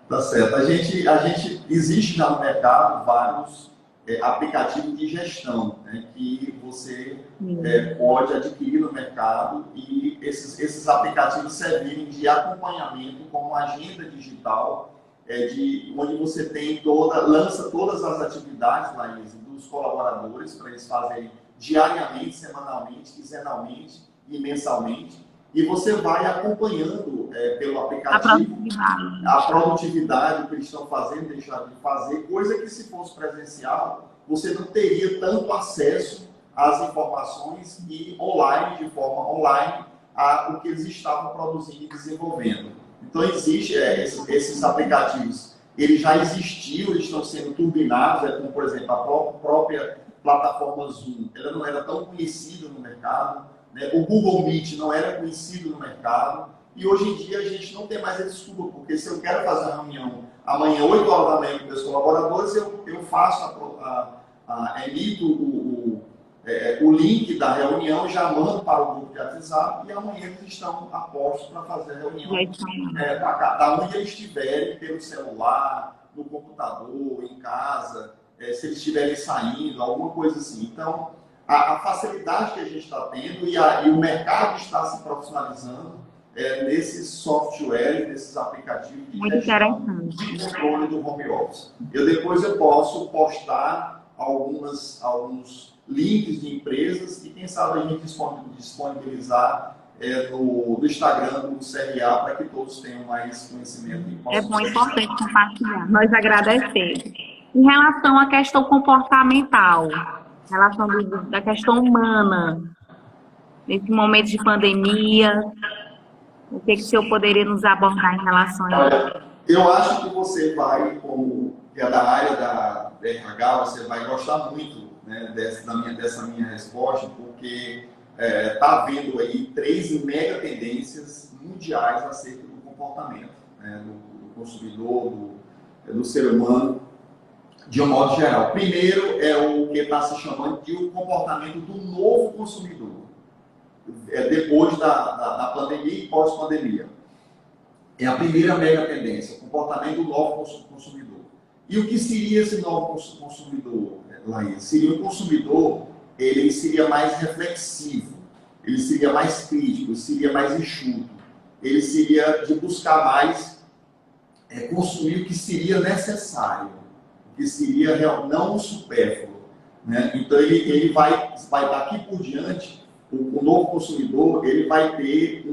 Tá certo. A gente existe já no mercado vários aplicativos de gestão, né, que você pode adquirir no mercado, e esses aplicativos servirem de acompanhamento como agenda digital, onde você lança todas as atividades, Laís, dos colaboradores para eles fazerem diariamente, semanalmente, quinzenalmente e mensalmente. E você vai acompanhando pelo aplicativo a produtividade que eles estão fazendo, deixando de fazer, coisa que se fosse presencial, você não teria tanto acesso às informações e de forma online, o que eles estavam produzindo e desenvolvendo. Então, esses aplicativos, eles já existiam, eles estão sendo turbinados, como, por exemplo, a própria plataforma Zoom, ela não era tão conhecida no mercado, né? O Google Meet não era conhecido no mercado, e hoje em dia a gente não tem mais essa desculpa, porque se eu quero fazer uma reunião amanhã, 8 horas da manhã com meus colaboradores, eu faço, emito o link da reunião, já mando para o grupo de WhatsApp, e amanhã eles estão a postos para fazer a reunião da onde eles estiverem, pelo celular, no computador, em casa, se eles estiverem saindo, alguma coisa assim. Então, a facilidade que a gente está tendo e o mercado está se profissionalizando nesses softwares, nesses aplicativos de gestão de controle do home office. Depois eu posso postar alguns links de empresas e quem sabe a gente disponibilizar no Instagram do CRA para que todos tenham mais conhecimento. É bom, importante compartilhar. Nós agradecemos. Em relação à questão comportamental, em relação da questão humana, nesse momento de pandemia, o que o senhor poderia nos abordar em relação a isso? Eu acho que você vai, como é da área da RH, você vai gostar muito, né, dessa minha resposta, porque está havendo aí 3 mega tendências mundiais acerca do comportamento, né, do consumidor, do ser humano, de um modo geral. Primeiro é o que está se chamando de o comportamento do novo consumidor, depois da pandemia e pós-pandemia. É a primeira mega tendência, o comportamento do novo consumidor. E o que seria esse novo consumidor, Laís? Seria um consumidor, ele seria mais reflexivo, ele seria mais crítico, ele seria mais enxuto, ele seria de buscar mais consumir o que seria necessário, o que seria não o supérfluo, né? Então ele vai daqui por diante, o novo consumidor, ele vai ter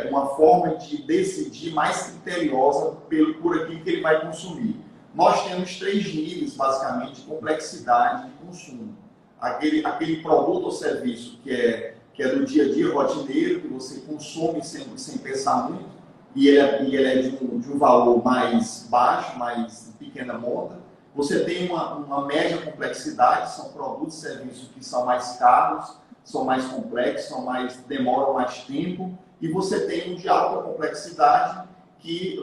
uma forma de decidir mais criteriosa por aquilo que ele vai consumir. nós temos 3 níveis, basicamente, de complexidade de consumo. Aquele produto ou serviço que é do dia a dia rotineiro, que você consome sem pensar muito, e ele é de um valor mais baixo, mais de pequena monta. Você tem uma média complexidade, são produtos e serviços que são mais caros, são mais complexos, demoram mais tempo, e você tem um de alta complexidade, que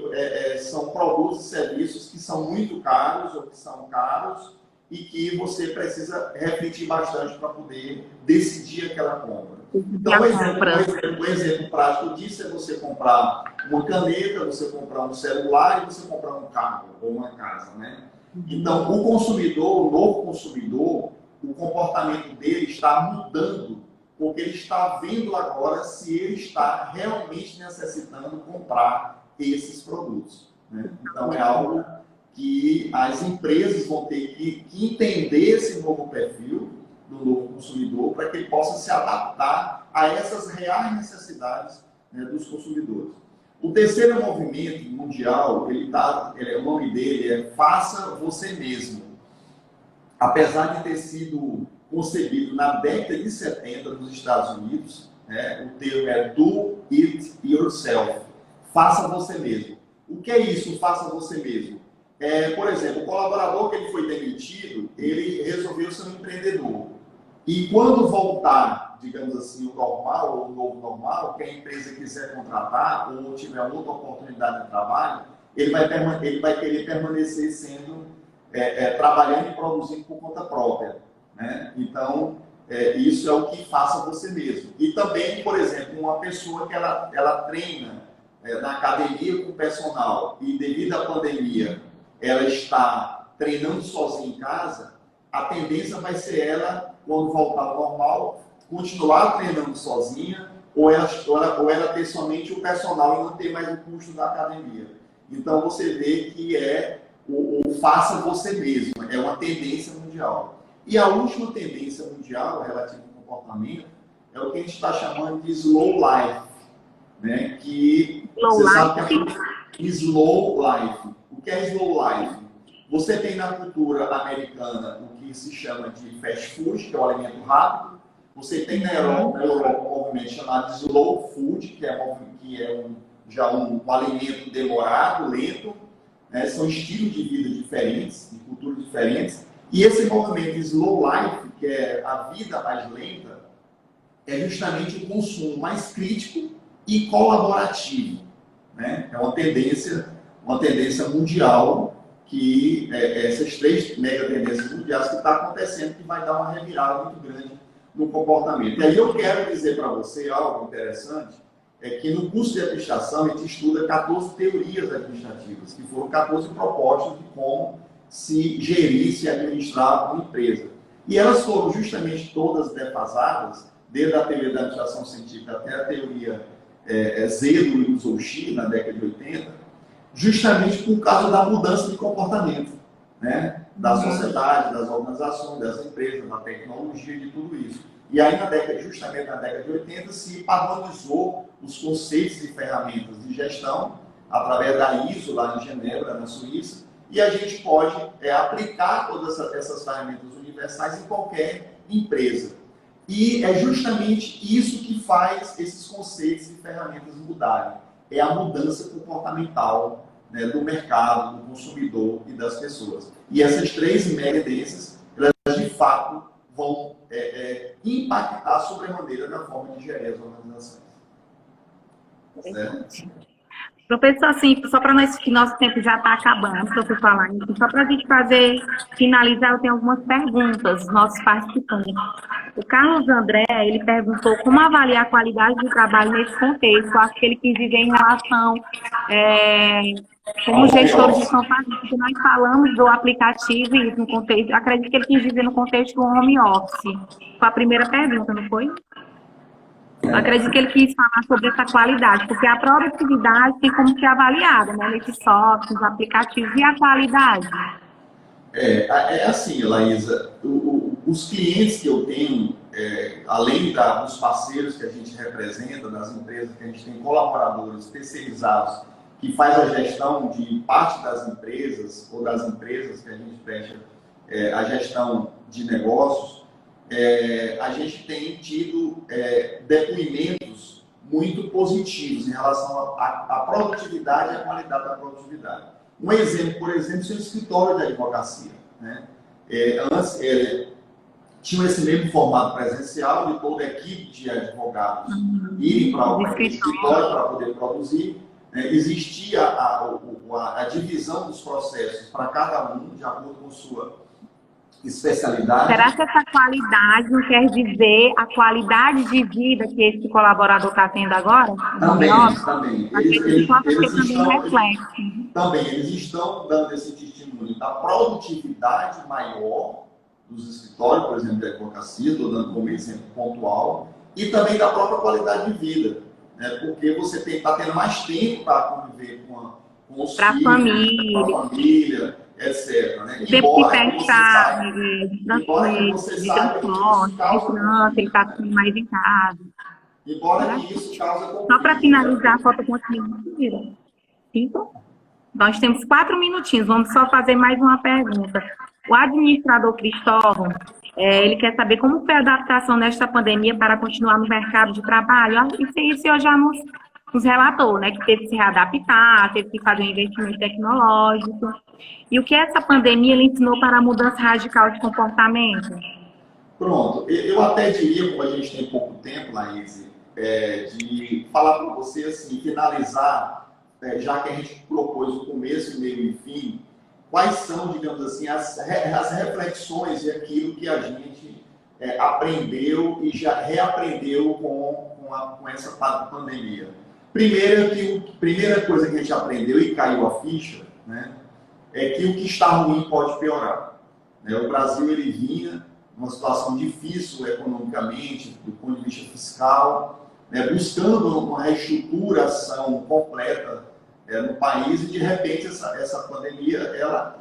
são produtos e serviços que são muito caros ou que são caros e que você precisa refletir bastante para poder decidir aquela compra. Então, um exemplo prático disso é você comprar uma caneta, você comprar um celular e você comprar um carro ou uma casa, né? Então, o consumidor, o novo consumidor, o comportamento dele está mudando, porque ele está vendo agora se ele está realmente necessitando comprar esses produtos, né? Então, é algo que as empresas vão ter que entender esse novo perfil do novo consumidor para que ele possa se adaptar a essas reais necessidades, né, dos consumidores. O terceiro movimento mundial, o nome dele é Faça Você Mesmo. Apesar de ter sido concebido na década de 70 nos Estados Unidos, né, o termo é Do It Yourself. Faça você mesmo. O que é isso, faça você mesmo? Por exemplo, o colaborador que ele foi demitido, ele resolveu ser um empreendedor. E quando voltar, digamos assim, o normal ou o novo normal, que a empresa quiser contratar ou tiver outra oportunidade de trabalho, ele vai querer permanecer sendo, trabalhando e produzindo por conta própria, né? Então, isso é o que faça você mesmo. E também, por exemplo, uma pessoa que ela treina na academia com o personal e devido à pandemia ela está treinando sozinha em casa, a tendência vai ser ela, quando voltar ao normal, continuar treinando sozinha ou ela ter somente o personal e não ter mais o custo da academia. Então você vê que o faça você mesmo, é uma tendência mundial. E a última tendência mundial relativa ao comportamento é o que a gente está chamando de slow life, né? Que você sabe que é slow life. O que é slow life? Você tem na cultura americana o que se chama de fast food, que é o alimento rápido. Você tem na Europa um movimento chamado de slow food, que é um alimento demorado, lento, né? São estilos de vida diferentes, de culturas diferentes. E esse movimento slow life, que é a vida mais lenta, é justamente o consumo mais crítico e colaborativo, né? É uma tendência mundial que essas 3 mega tendências mundiais que está acontecendo, que vai dar uma revirada muito grande no comportamento. E aí eu quero dizer para você algo interessante, é que no curso de administração a gente estuda 14 teorias administrativas, que foram 14 propostas de como se gerir, se administrar uma empresa. E elas foram justamente todas defasadas, desde a teoria da administração científica até a teoria Zedro e Zouchi, na década de 80, justamente por causa da mudança de comportamento, né? Da sociedade, das organizações, das empresas, da tecnologia, de tudo isso. E aí, justamente na década de 80, se padronizou os conceitos e ferramentas de gestão através da ISO, lá em Genebra, na Suíça, e a gente pode aplicar todas essas ferramentas universais em qualquer empresa. E é justamente isso que faz esses conceitos e ferramentas mudarem. É a mudança comportamental, né, do mercado, do consumidor e das pessoas. E essas 3 tendências, elas de fato vão impactar sobremaneira na forma de gerir as organizações. Certo? Professor, assim, só para nós, que nosso tempo já está acabando, para eu falar isso, só para a gente finalizar, eu tenho algumas perguntas dos nossos participantes. O Carlos André, ele perguntou como avaliar a qualidade do trabalho nesse contexto. Eu acho que ele quis dizer em relação, como gestores estão fazendo, porque nós falamos do aplicativo e isso no contexto, acredito que ele quis dizer no contexto do home office. Foi a primeira pergunta, não foi? Eu acredito que ele quis falar sobre essa qualidade, porque a produtividade tem como ser avaliada, né? Nesses softwares, aplicativos, e a qualidade. É assim, Laísa, os clientes que eu tenho, além dos parceiros que a gente representa, das empresas que a gente tem colaboradores terceirizados que faz a gestão de parte das empresas, ou das empresas que a gente presta a gestão de negócios, a gente tem tido depoimentos muito positivos em relação à produtividade e à qualidade da produtividade. Um exemplo, por exemplo, é o escritório de advocacia, né? Antes, tinha esse mesmo formato presencial de toda a equipe de advogados irem para o escritório para poder produzir. Existia a divisão dos processos para cada um, de acordo com sua especialidade. Será que essa qualidade não quer dizer a qualidade de vida que esse colaborador está tendo agora? Também. Eles estão dando esse testemunho da produtividade maior dos escritórios, por exemplo, da advocacia, estou dando como exemplo pontual, e também da própria qualidade de vida, né? Porque você está tendo mais tempo para conviver com os filhos, com a família, etc. Né? Embora que você saiba ele está ficando mais em casa. Embora que isso causa conflito. Só para finalizar, falta quantos minutos? 5? Nós temos 4 minutinhos, vamos só fazer mais uma pergunta. O administrador Cristóvão, ele quer saber como foi a adaptação nesta pandemia para continuar no mercado de trabalho. Isso eu já nos relatou, né? Que teve que se readaptar, teve que fazer um investimento tecnológico. E o que essa pandemia lhe ensinou para a mudança radical de comportamento? Pronto. Eu até diria, como a gente tem pouco tempo, Laís, de falar para você, assim, finalizar, já que a gente propôs o começo, meio e fim, quais são, digamos assim, as reflexões e aquilo que a gente aprendeu e já reaprendeu com essa pandemia. Primeira coisa que a gente aprendeu e caiu a ficha, né, é que o que está ruim pode piorar. Né? O Brasil, ele vinha numa situação difícil economicamente, do ponto de vista fiscal, né, buscando uma reestruturação completa no país, e de repente essa pandemia ela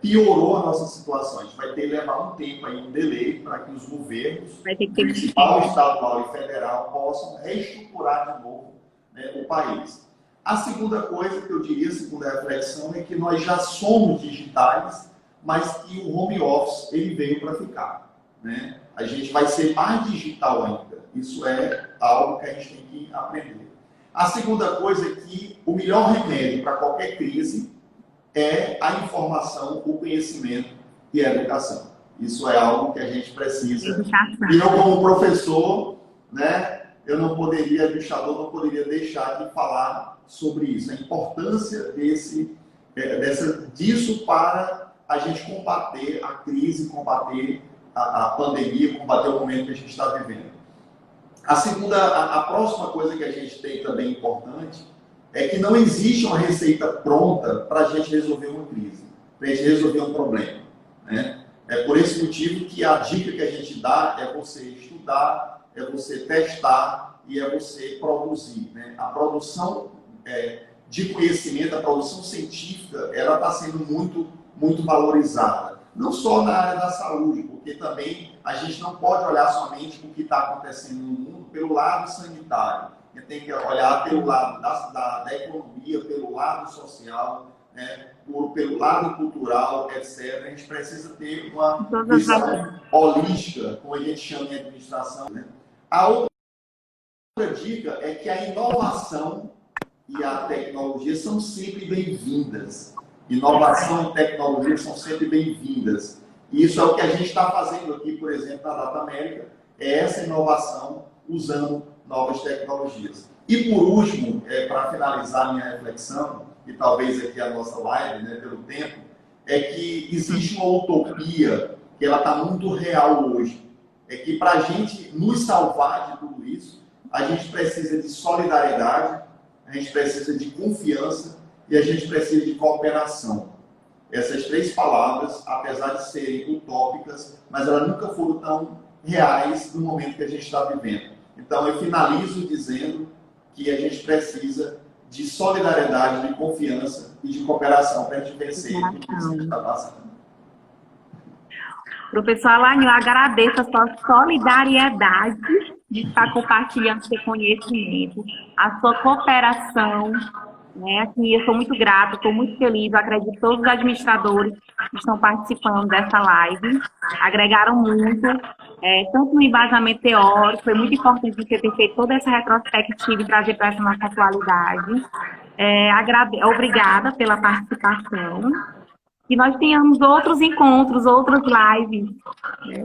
piorou a nossa situação. A gente vai ter que levar um tempo aí, um delay, para que os governos, municipal, estadual e federal, possam reestruturar de novo, né, o país. A segunda coisa que eu diria, a segunda reflexão, é que nós já somos digitais, mas que o home office ele veio para ficar, né? A gente vai ser mais digital ainda. Isso é algo que a gente tem que aprender. A segunda coisa é que o melhor remédio para qualquer crise é a informação, o conhecimento e a educação. Isso é algo que a gente precisa. E eu, como professor, né, eu não poderia, administrador, não poderia deixar de falar sobre isso. A importância disso para a gente combater a crise, combater a pandemia, combater o momento que a gente está vivendo. A próxima coisa que a gente tem também importante é que não existe uma receita pronta para a gente resolver uma crise, para a gente resolver um problema, né? É por esse motivo que a dica que a gente dá é você estudar, é você testar e é você produzir, né? A produção de conhecimento, a produção científica, ela está sendo muito valorizada. Não só na área da saúde, porque também a gente não pode olhar somente o que está acontecendo no mundo pelo lado sanitário. A gente tem que olhar pelo lado da economia, pelo lado social, né, pelo lado cultural, etc. A gente precisa ter uma visão holística, como a gente chama em administração, né? A outra dica é que a inovação e a tecnologia são sempre bem-vindas. Inovação e tecnologia são sempre bem-vindas. E isso é o que a gente está fazendo aqui, por exemplo, na Data América, é essa inovação usando novas tecnologias. E por último, para finalizar a minha reflexão, e talvez aqui a nossa live, né, pelo tempo, é que existe uma utopia que ela está muito real hoje. É que para a gente nos salvar de tudo isso, a gente precisa de solidariedade, a gente precisa de confiança e a gente precisa de cooperação. Essas três palavras, apesar de serem utópicas, mas elas nunca foram tão reais no momento que a gente está vivendo. Então, eu finalizo dizendo que a gente precisa de solidariedade, de confiança e de cooperação para a gente vencer o que a gente está passando. Professor Alain, eu agradeço a sua solidariedade, de estar compartilhando seu conhecimento, a sua cooperação, né? Assim, eu sou muito grata, estou muito feliz, eu acredito que todos os administradores que estão participando dessa live agregaram muito, tanto no embasamento teórico, foi muito importante você ter feito toda essa retrospectiva e trazer para essa nossa atualidade. Obrigada pela participação. Que nós tenhamos outros encontros, outras lives. Né?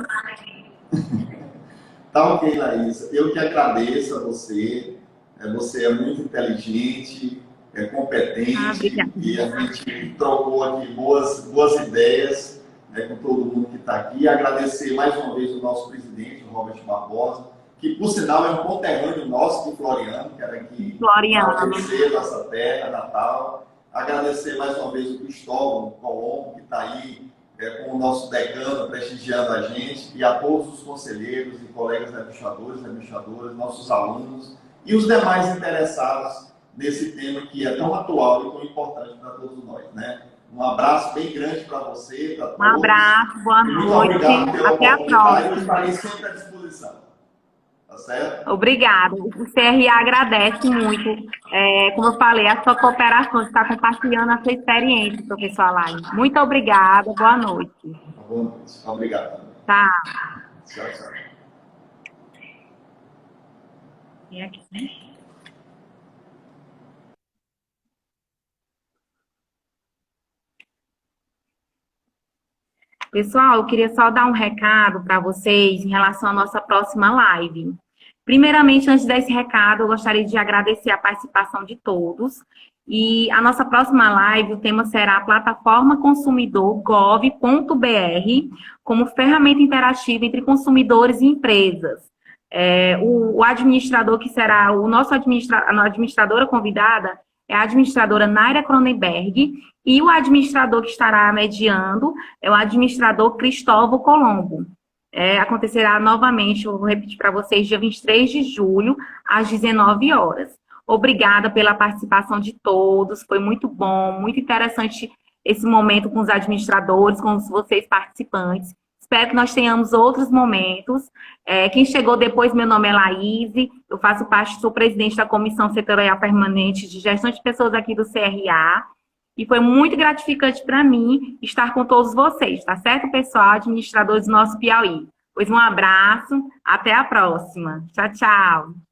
Tá ok, Laís. Eu que agradeço a você. Você é muito inteligente, é competente e a gente trocou aqui boas ideias, né, com todo mundo que está aqui. Agradecer mais uma vez o nosso presidente, o Robert Barbosa, que por sinal é um conterrâneo nosso de Floriano, que era aqui na nossa terra natal. Agradecer mais uma vez o Cristóvão Colombo, que está aí com o nosso decano prestigiando a gente, e a todos os conselheiros e colegas administradoras, nossos alunos e os demais interessados nesse tema que é tão atual e tão importante para todos nós, né? Um abraço bem grande para você, para todos. Um abraço, boa noite. Muito obrigado pela Até a próxima. Eu estarei sempre à disposição. Tá certo? Obrigada. O CRA agradece muito, como eu falei, a sua cooperação, de estar compartilhando a sua experiência, professor Alain. Muito obrigada, boa noite. Boa noite. Obrigado. Tá. Tchau, tchau. E aqui, né? Pessoal, eu queria só dar um recado para vocês em relação à nossa próxima live. Primeiramente, antes desse recado, eu gostaria de agradecer a participação de todos. E a nossa próxima live, o tema será a plataforma consumidor.gov.br como ferramenta interativa entre consumidores e empresas. O administrador que será a administradora convidada é a administradora Naira Cronenberg, e o administrador que estará mediando é o administrador Cristóvão Colombo. Acontecerá novamente, eu vou repetir para vocês, dia 23 de julho, às 19 horas. Obrigada pela participação de todos, foi muito bom, muito interessante esse momento com os administradores, com vocês participantes. Espero que nós tenhamos outros momentos. Quem chegou depois, meu nome é Laís, eu faço parte, sou presidente da Comissão Setorial Permanente de Gestão de Pessoas aqui do CRA, e foi muito gratificante para mim estar com todos vocês, tá certo, pessoal? Administradores do nosso Piauí. Pois um abraço, até a próxima. Tchau, tchau.